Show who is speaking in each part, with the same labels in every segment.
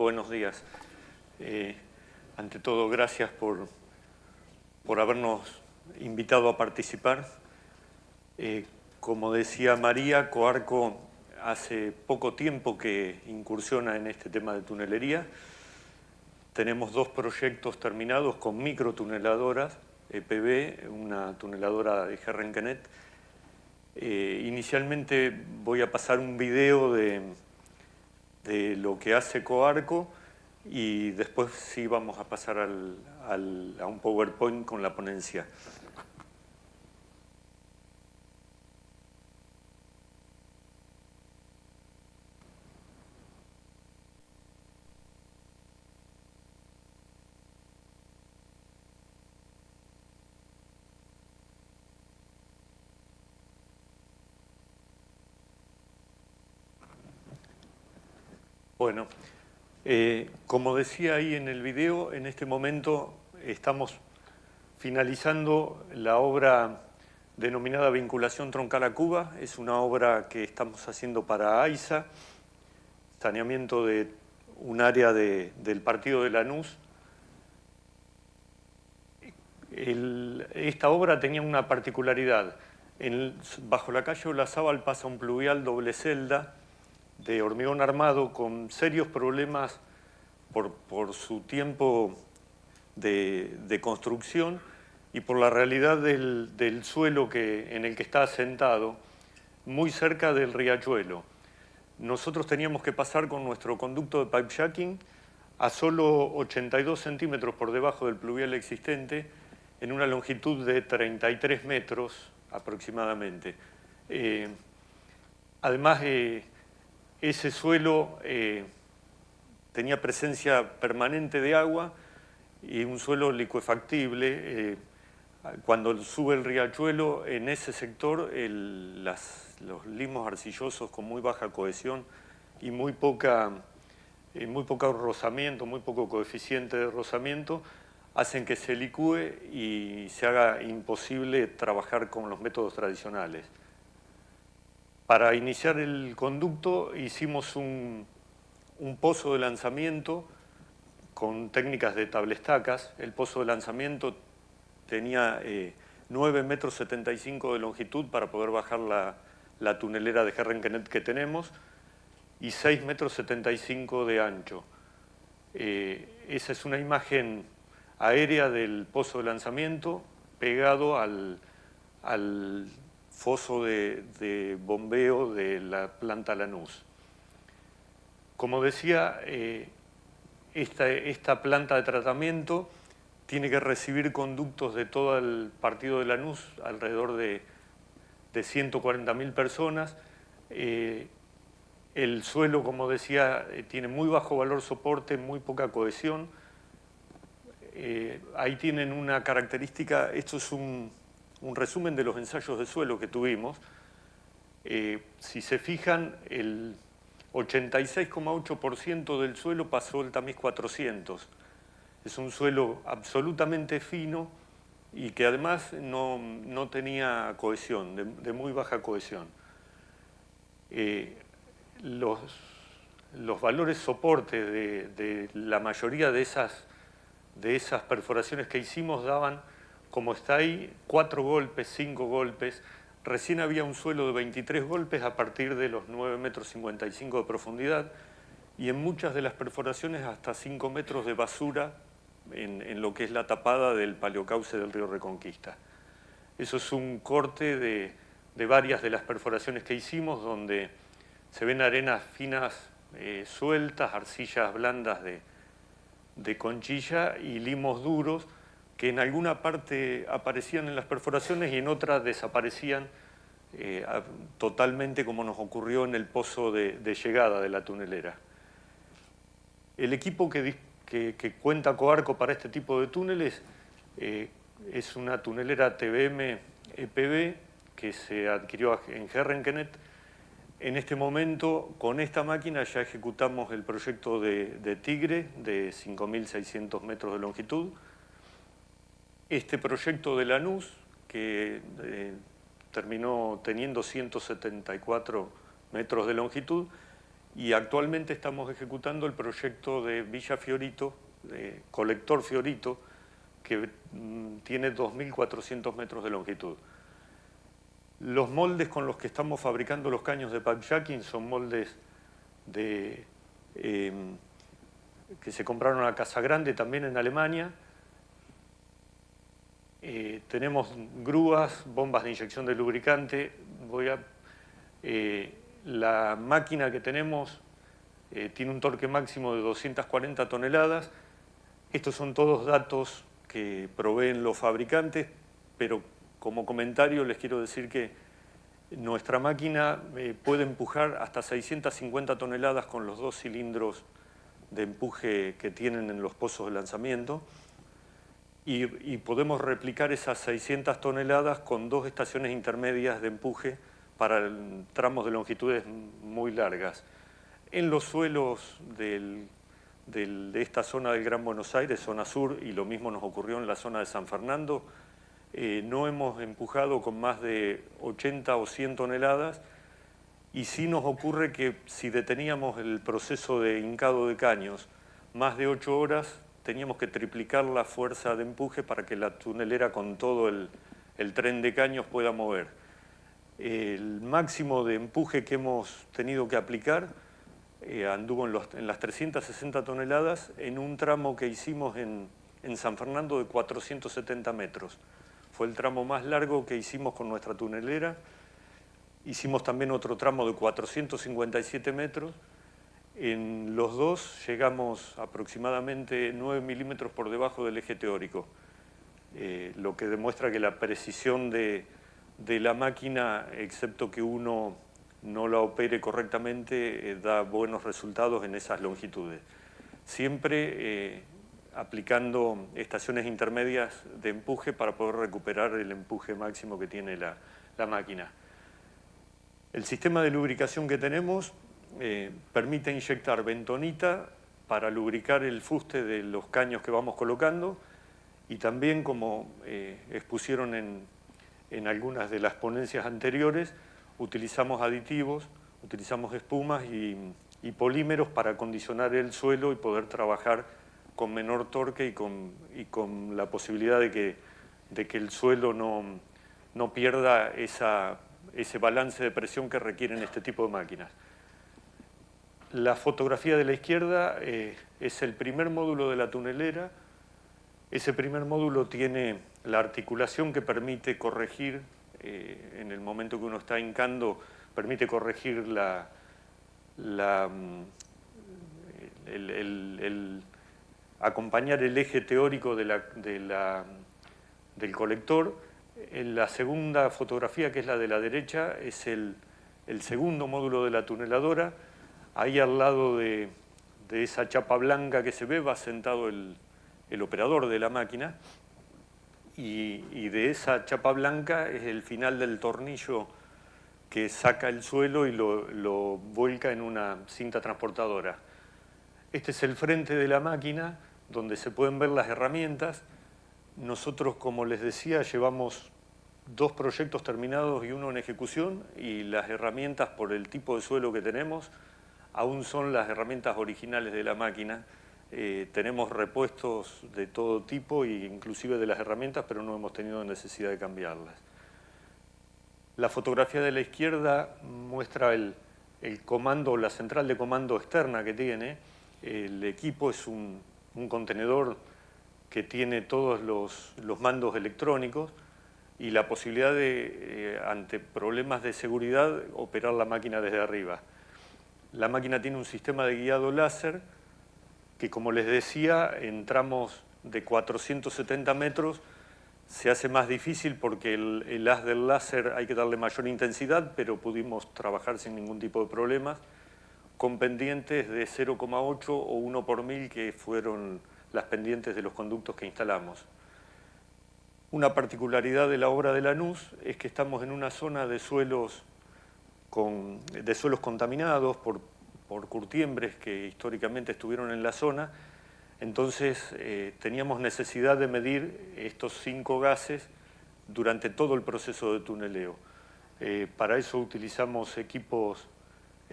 Speaker 1: Buenos días. Ante todo, gracias por habernos invitado a participar. Como decía María, Coarco hace poco tiempo que incursiona en este tema de tunelería. Tenemos dos proyectos terminados con microtuneladoras, EPB, una tuneladora de Herrenkenet. Inicialmente voy a pasar un video de lo que hace Coarco y después sí vamos a pasar a un PowerPoint con la ponencia. Bueno, como decía ahí en el video, en este momento estamos finalizando la obra denominada Vinculación Troncal a Cuba. Es una obra que estamos haciendo para AISA, saneamiento de un área del partido de Lanús. Esta obra tenía una particularidad. Bajo la calle Olazábal pasa un pluvial doble celda de hormigón armado con serios problemas por su tiempo de construcción y por la realidad del suelo en el que está asentado, muy cerca del riachuelo. Nosotros teníamos que pasar con nuestro conducto de pipe jacking a solo 82 centímetros por debajo del pluvial existente, en una longitud de 33 metros aproximadamente. Además, ese suelo tenía presencia permanente de agua y un suelo licuefactible. Cuando sube el riachuelo, en ese sector los limos arcillosos con muy baja cohesión y muy poco rozamiento, muy poco coeficiente de rozamiento, hacen que se licúe y se haga imposible trabajar con los métodos tradicionales. Para iniciar el conducto hicimos un pozo de lanzamiento con técnicas de tablestacas. El pozo de lanzamiento tenía 9,75 metros de longitud para poder bajar la tunelera de Herrenkenet que tenemos y 6,75 metros de ancho. Esa es una imagen aérea del pozo de lanzamiento pegado al foso de bombeo de la planta Lanús. Como decía, esta planta de tratamiento tiene que recibir conductos de todo el partido de Lanús, alrededor de 140.000 personas. El suelo, como decía, tiene muy bajo valor soporte, muy poca cohesión. Ahí tienen una característica, esto es un resumen de los ensayos de suelo que tuvimos. Si se fijan, el 86,8% del suelo pasó el tamiz 400. Es un suelo absolutamente fino y que además no tenía cohesión, de muy baja cohesión. Los valores soporte de la mayoría de esas perforaciones que hicimos daban, como está ahí, 4 golpes, 5 golpes. Recién había un suelo de 23 golpes a partir de los 9,55 metros de profundidad y en muchas de las perforaciones hasta 5 metros de basura en lo que es la tapada del paleocauce del río Reconquista. Eso es un corte de varias de las perforaciones que hicimos, donde se ven arenas finas sueltas, arcillas blandas de conchilla y limos duros que en alguna parte aparecían en las perforaciones y en otras desaparecían totalmente, como nos ocurrió en el pozo de llegada de la tunelera. El equipo que cuenta Coarco para este tipo de túneles es una tunelera TBM EPB que se adquirió en Herrenkenet. En este momento, con esta máquina ya ejecutamos el proyecto de Tigre de 5.600 metros de longitud. Este proyecto de Lanús, que terminó teniendo 174 metros de longitud, y actualmente estamos ejecutando el proyecto de Villa Fiorito, de Colector Fiorito, que tiene 2.400 metros de longitud. Los moldes con los que estamos fabricando los caños de pipejacking son moldes que se compraron a Casa Grande, también en Alemania. Tenemos grúas, bombas de inyección de lubricante. La máquina que tenemos tiene un torque máximo de 240 toneladas. Estos son todos datos que proveen los fabricantes, pero como comentario les quiero decir que nuestra máquina puede empujar hasta 650 toneladas con los 2 cilindros de empuje que tienen en los pozos de lanzamiento, y podemos replicar esas 600 toneladas con 2 estaciones intermedias de empuje para tramos de longitudes muy largas. En los suelos de esta zona del Gran Buenos Aires, zona sur, y lo mismo nos ocurrió en la zona de San Fernando, no hemos empujado con más de 80 o 100 toneladas, y sí nos ocurre que si deteníamos el proceso de hincado de caños más de 8 horas, teníamos que triplicar la fuerza de empuje para que la tunelera con todo el tren de caños pueda mover. El máximo de empuje que hemos tenido que aplicar anduvo en las 360 toneladas en un tramo que hicimos en San Fernando de 470 metros. Fue el tramo más largo que hicimos con nuestra tunelera. Hicimos también otro tramo de 457 metros. En los dos llegamos aproximadamente 9 milímetros por debajo del eje teórico, lo que demuestra que la precisión de la máquina, excepto que uno no la opere correctamente, da buenos resultados en esas longitudes. Siempre aplicando estaciones intermedias de empuje para poder recuperar el empuje máximo que tiene la máquina. El sistema de lubricación que tenemos permite inyectar bentonita para lubricar el fuste de los caños que vamos colocando, y también, como expusieron en algunas de las ponencias anteriores, utilizamos aditivos, utilizamos espumas y polímeros para acondicionar el suelo y poder trabajar con menor torque y con la posibilidad de que el suelo no pierda ese balance de presión que requieren este tipo de máquinas. La fotografía de la izquierda es el primer módulo de la tunelera. Ese primer módulo tiene la articulación que permite corregir, en el momento que uno está hincando, permite corregir acompañar el eje teórico del colector. En la segunda fotografía, que es la de la derecha, es el segundo módulo de la tuneladora. Ahí al lado de esa chapa blanca que se ve va sentado el operador de la máquina, y de esa chapa blanca es el final del tornillo que saca el suelo y lo vuelca en una cinta transportadora. Este es el frente de la máquina, donde se pueden ver las herramientas. Nosotros, como les decía, llevamos 2 proyectos terminados y 1 en ejecución, y las herramientas, por el tipo de suelo que tenemos, aún son las herramientas originales de la máquina. Tenemos repuestos de todo tipo, inclusive de las herramientas, pero no hemos tenido necesidad de cambiarlas. La fotografía de la izquierda muestra el comando, la central de comando externa que tiene. El equipo es un contenedor que tiene todos los mandos electrónicos y la posibilidad de, ante problemas de seguridad, operar la máquina desde arriba. La máquina tiene un sistema de guiado láser que, como les decía, en tramos de 470 metros se hace más difícil porque el haz del láser hay que darle mayor intensidad, pero pudimos trabajar sin ningún tipo de problemas, con pendientes de 0,8 o 1 por 1000, que fueron las pendientes de los conductos que instalamos. Una particularidad de la obra de Lanús es que estamos en una zona de suelos contaminados por curtiembres que históricamente estuvieron en la zona. Entonces teníamos necesidad de medir estos 5 gases durante todo el proceso de tuneleo. Para eso utilizamos equipos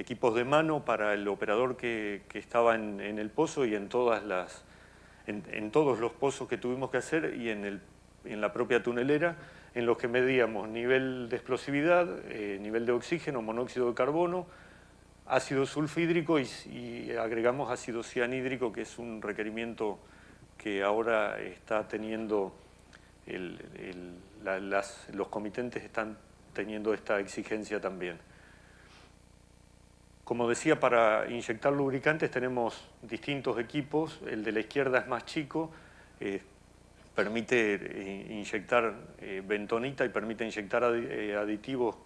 Speaker 1: equipos de mano para el operador que estaba en el pozo y en todos los pozos que tuvimos que hacer y en la propia tunelera, en los que medíamos nivel de explosividad, nivel de oxígeno, monóxido de carbono, ácido sulfhídrico y agregamos ácido cianhídrico, que es un requerimiento que ahora está teniendo, los comitentes están teniendo esta exigencia también. Como decía, para inyectar lubricantes tenemos distintos equipos. El de la izquierda es más chico, permite inyectar bentonita y permite inyectar aditivos,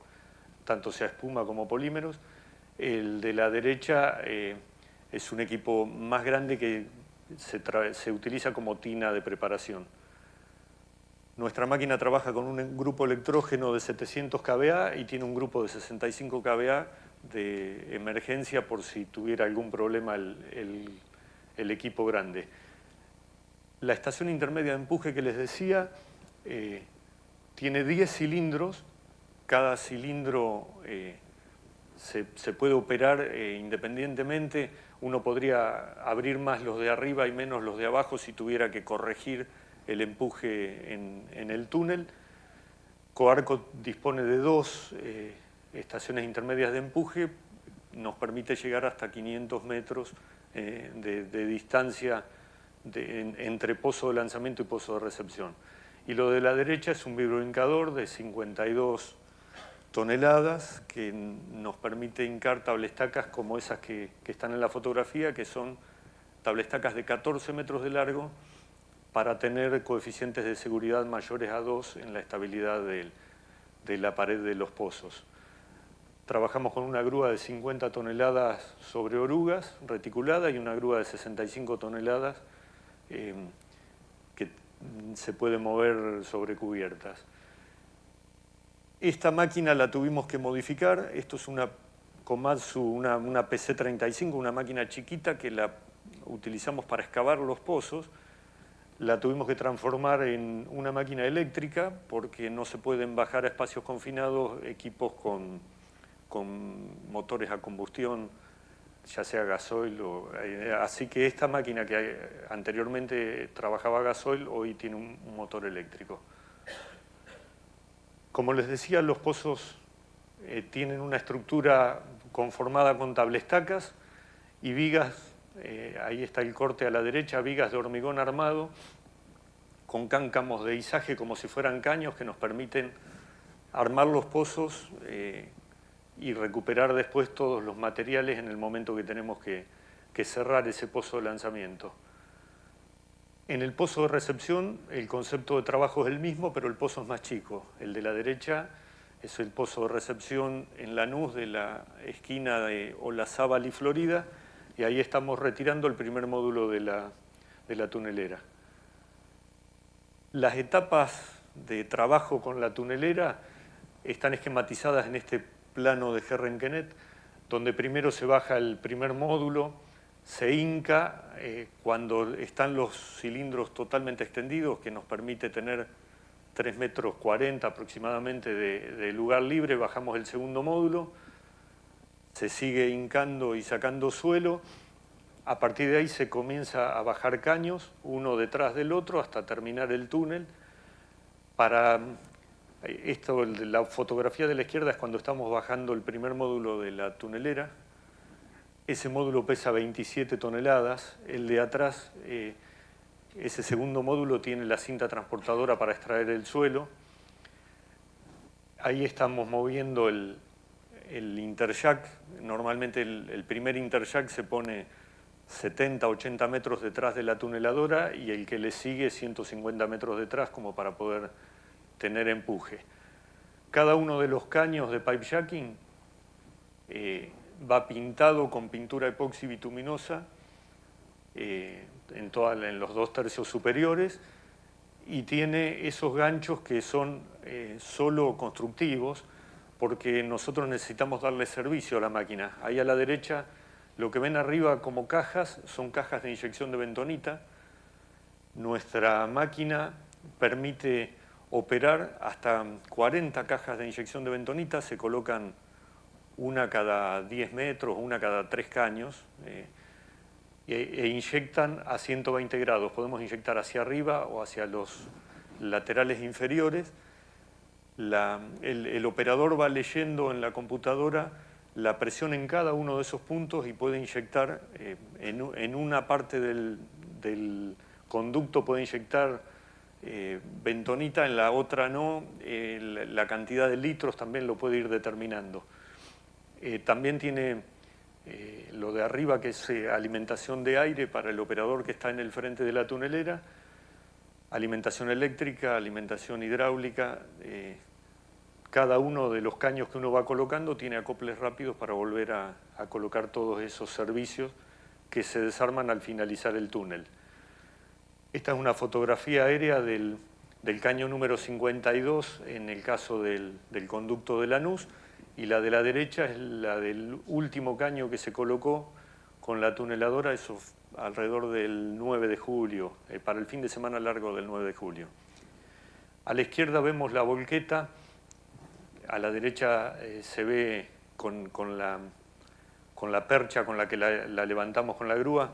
Speaker 1: tanto sea espuma como polímeros. El de la derecha es un equipo más grande que se utiliza como tina de preparación. Nuestra máquina trabaja con un grupo electrógeno de 700 kVA y tiene un grupo de 65 kVA de emergencia por si tuviera algún problema el equipo grande. La estación intermedia de empuje que les decía tiene 10 cilindros. Cada cilindro se puede operar independientemente. Uno podría abrir más los de arriba y menos los de abajo si tuviera que corregir el empuje en el túnel. Coarco dispone de 2 estaciones intermedias de empuje, nos permite llegar hasta 500 metros de distancia entre pozo de lanzamiento y pozo de recepción. Y lo de la derecha es un vibrohincador de 52 toneladas que nos permite hincar tablestacas como esas que están en la fotografía, que son tablestacas de 14 metros de largo, para tener coeficientes de seguridad mayores a 2 en la estabilidad de la pared de los pozos. Trabajamos con una grúa de 50 toneladas sobre orugas reticulada y una grúa de 65 toneladas que se puede mover sobre cubiertas. Esta máquina la tuvimos que modificar. Esto es una Komatsu, una PC-35, una máquina chiquita que la utilizamos para excavar los pozos. La tuvimos que transformar en una máquina eléctrica porque no se pueden bajar a espacios confinados equipos con motores a combustión, ya sea gasoil así que esta máquina que anteriormente trabajaba a gasoil hoy tiene un motor eléctrico. Como les decía, los pozos tienen una estructura conformada con tablestacas y vigas. Ahí está el corte a la derecha, vigas de hormigón armado con cáncamos de izaje como si fueran caños que nos permiten armar los pozos y recuperar después todos los materiales en el momento que tenemos que cerrar ese pozo de lanzamiento. En el pozo de recepción el concepto de trabajo es el mismo, pero el pozo es más chico. El de la derecha es el pozo de recepción en Lanús, de la esquina de Olazábal y Florida, y ahí estamos retirando el primer módulo de la tunelera. Las etapas de trabajo con la tunelera están esquematizadas en este plano de Herrenkenet, donde primero se baja el primer módulo, se hinca cuando están los cilindros totalmente extendidos, que nos permite tener 3,40 metros aproximadamente de lugar libre, bajamos el segundo módulo, se sigue hincando y sacando suelo. A partir de ahí se comienza a bajar caños, uno detrás del otro, hasta terminar el túnel. La fotografía de la izquierda es cuando estamos bajando el primer módulo de la tunelera. Ese módulo pesa 27 toneladas. El de atrás, ese segundo módulo, tiene la cinta transportadora para extraer el suelo. Ahí estamos moviendo el interjack. Normalmente el primer interjack se pone 70, 80 metros detrás de la tuneladora y el que le sigue 150 metros detrás como para poder tener empuje. Cada uno de los caños de pipe jacking va pintado con pintura epoxi bituminosa en los 2 tercios superiores y tiene esos ganchos que son solo constructivos porque nosotros necesitamos darle servicio a la máquina. Ahí a la derecha lo que ven arriba como cajas son cajas de inyección de bentonita. Nuestra máquina permite operar hasta 40 cajas de inyección de bentonita, se colocan una cada 10 metros, una cada 3 caños, e inyectan a 120 grados. Podemos inyectar hacia arriba o hacia los laterales inferiores. El operador va leyendo en la computadora la presión en cada uno de esos puntos y puede inyectar en una parte del conducto, puede inyectar bentonita, en la otra no. La cantidad de litros también lo puede ir determinando. También tiene lo de arriba, que es alimentación de aire para el operador que está en el frente de la tunelera, alimentación eléctrica, alimentación hidráulica. Cada uno de los caños que uno va colocando tiene acoples rápidos para volver a colocar todos esos servicios que se desarman al finalizar el túnel. Esta es una fotografía aérea del caño número 52 en el caso del conducto de Lanús, y la de la derecha es la del último caño que se colocó con la tuneladora, eso alrededor del 9 de julio, para el fin de semana largo del 9 de julio. A la izquierda vemos la volqueta, a la derecha se ve con la percha con la que la levantamos con la grúa.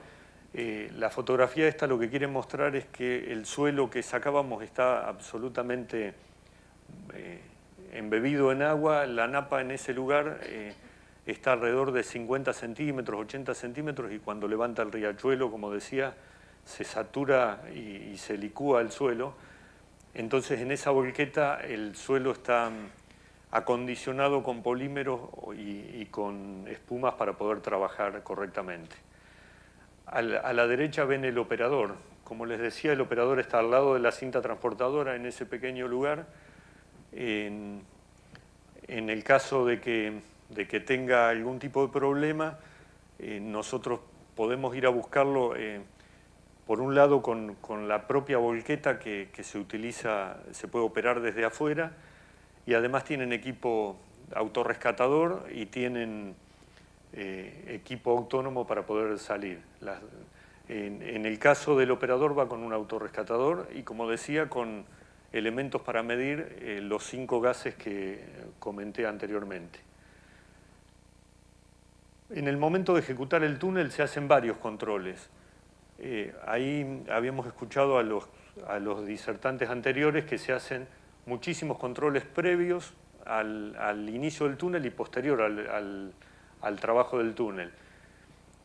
Speaker 1: La fotografía esta lo que quiere mostrar es que el suelo que sacábamos está absolutamente embebido en agua. La napa en ese lugar está alrededor de 50 centímetros, 80 centímetros, y cuando levanta el riachuelo, como decía, se satura y se licúa el suelo. Entonces en esa volqueta el suelo está acondicionado con polímeros y con espumas para poder trabajar correctamente. A la derecha ven el operador. Como les decía, el operador está al lado de la cinta transportadora en ese pequeño lugar. En el caso de que tenga algún tipo de problema, nosotros podemos ir a buscarlo, por un lado con la propia volqueta que se utiliza, se puede operar desde afuera, y además tienen equipo autorrescatador y tienen equipo autónomo para poder salir. En el caso del operador va con un autorrescatador y, como decía, con elementos para medir los 5 gases que comenté anteriormente. En el momento de ejecutar el túnel se hacen varios controles. Ahí habíamos escuchado a los disertantes anteriores que se hacen muchísimos controles previos al inicio del túnel y posterior al trabajo del túnel.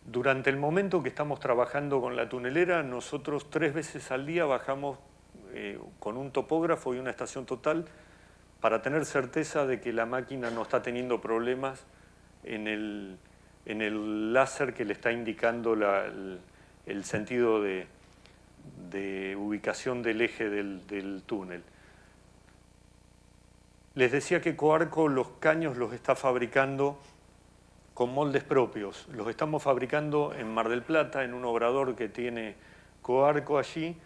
Speaker 1: Durante el momento que estamos trabajando con la tunelera, nosotros 3 veces al día bajamos con un topógrafo y una estación total para tener certeza de que la máquina no está teniendo problemas en el láser que le está indicando el sentido de ubicación del eje del túnel. Les decía que Coarco los caños los está fabricando con moldes propios. Los estamos fabricando en Mar del Plata, en un obrador que tiene Coarco allí.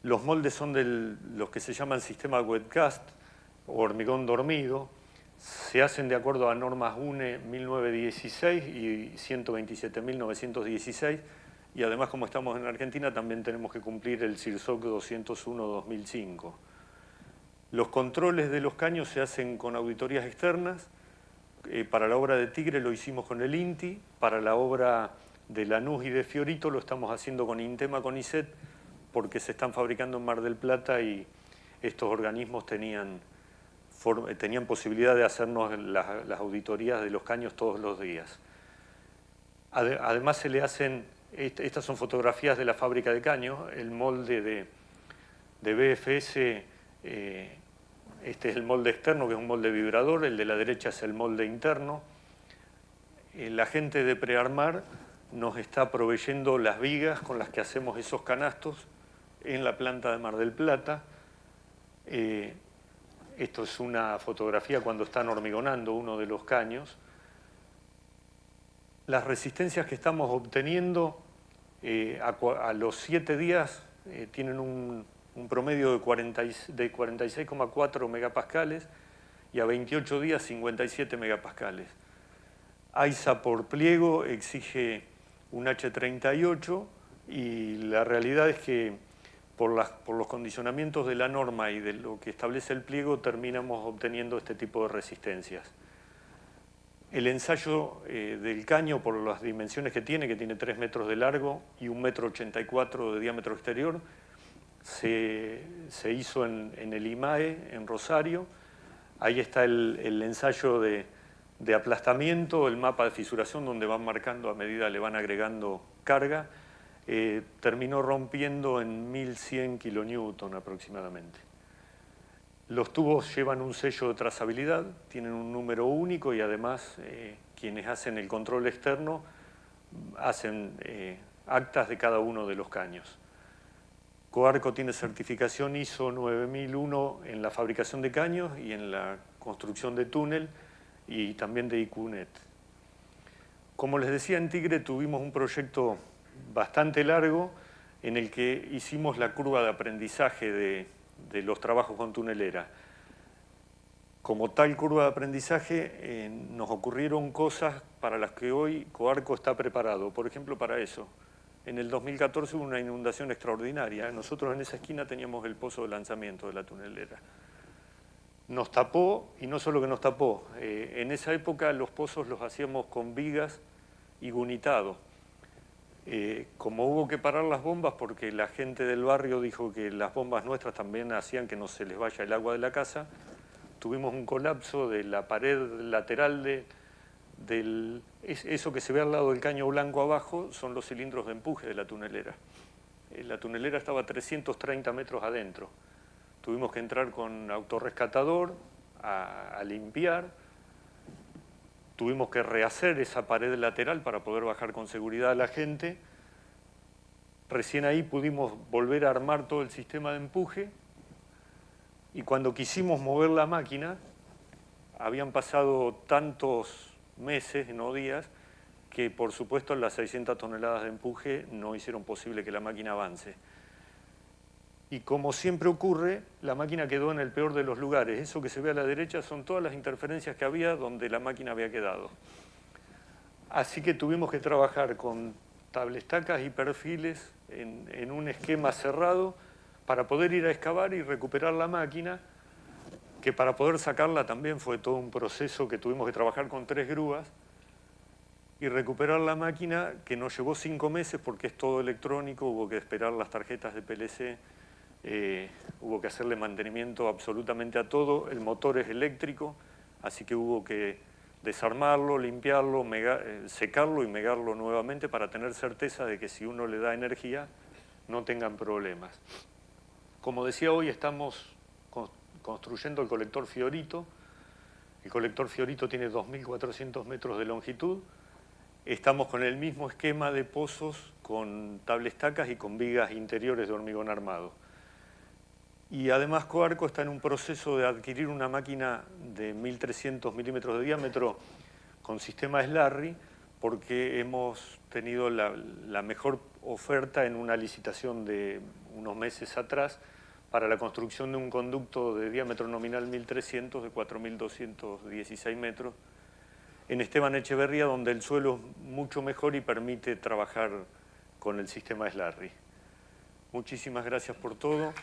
Speaker 1: Los moldes son los que se llaman sistema webcast o hormigón dormido. Se hacen de acuerdo a normas UNE 1916 y 127.916. Y además, como estamos en Argentina, también tenemos que cumplir el CIRSOC 201-2005. Los controles de los caños se hacen con auditorías externas. Para la obra de Tigre lo hicimos con el INTI, para la obra de Lanús y de Fiorito lo estamos haciendo con INTEMA, con ISET, porque se están fabricando en Mar del Plata y estos organismos tenían posibilidad de hacernos las auditorías de los caños todos los días. Además se le hacen, estas son fotografías de la fábrica de caños, el molde de BFS. Este es el molde externo, que es un molde vibrador, el de la derecha es el molde interno. La gente de Prearmar nos está proveyendo las vigas con las que hacemos esos canastos en la planta de Mar del Plata. Esto es una fotografía cuando están hormigonando uno de los caños. Las resistencias que estamos obteniendo a los 7 días tienen un promedio de 46,4 megapascales y a 28 días 57 megapascales. AISA por pliego exige un H38 y la realidad es que por los condicionamientos de la norma y de lo que establece el pliego terminamos obteniendo este tipo de resistencias. El ensayo del caño, por las dimensiones que tiene 3 metros de largo y 1,84 m de diámetro exterior, se hizo en el IMAE, en Rosario. Ahí está el ensayo de aplastamiento, el mapa de fisuración, donde van marcando a medida le van agregando carga. Terminó rompiendo en 1100 kilonewton aproximadamente. Los tubos llevan un sello de trazabilidad, tienen un número único y además quienes hacen el control externo hacen actas de cada uno de los caños. Coarco tiene certificación ISO 9001 en la fabricación de caños y en la construcción de túnel y también de IQNet. Como les decía, en Tigre tuvimos un proyecto bastante largo en el que hicimos la curva de aprendizaje de los trabajos con tunelera. Como tal curva de aprendizaje nos ocurrieron cosas para las que hoy Coarco está preparado. Por ejemplo, para eso. En el 2014 hubo una inundación extraordinaria. Nosotros en esa esquina teníamos el pozo de lanzamiento de la tunelera. Nos tapó, y no solo que nos tapó, en esa época los pozos los hacíamos con vigas y gunitado. Como hubo que parar las bombas porque la gente del barrio dijo que las bombas nuestras también hacían que no se les vaya el agua de la casa, tuvimos un colapso de la pared lateral eso que se ve al lado del caño blanco abajo son los cilindros de empuje de la tunelera. La tunelera estaba a 330 metros adentro. Tuvimos que entrar con autorrescatador a limpiar. Tuvimos que rehacer esa pared lateral para poder bajar con seguridad a la gente. Recién ahí pudimos volver a armar todo el sistema de empuje. Y cuando quisimos mover la máquina, habían pasado tantos meses, no días, que por supuesto las 600 toneladas de empuje no hicieron posible que la máquina avance. Y como siempre ocurre, la máquina quedó en el peor de los lugares. Eso que se ve a la derecha son todas las interferencias que había donde la máquina había quedado. Así que tuvimos que trabajar con tablestacas y perfiles en un esquema cerrado para poder ir a excavar y recuperar la máquina, que para poder sacarla también fue todo un proceso que tuvimos que trabajar con 3 grúas y recuperar la máquina, que nos llevó 5 meses porque es todo electrónico, hubo que esperar las tarjetas de PLC, hubo que hacerle mantenimiento absolutamente a todo, el motor es eléctrico, así que hubo que desarmarlo, limpiarlo, secarlo y megarlo nuevamente para tener certeza de que si uno le da energía no tengan problemas. Como decía, hoy estamos construyendo el colector Fiorito. El colector Fiorito tiene 2.400 metros de longitud. Estamos con el mismo esquema de pozos con tablestacas y con vigas interiores de hormigón armado. Y además Coarco está en un proceso de adquirir una máquina de 1.300 milímetros de diámetro con sistema Slarry, porque hemos tenido la mejor oferta en una licitación de unos meses atrás para la construcción de un conducto de diámetro nominal 1.300 de 4.216 metros en Esteban Echeverría, donde el suelo es mucho mejor y permite trabajar con el sistema Slarry. Muchísimas gracias por todo.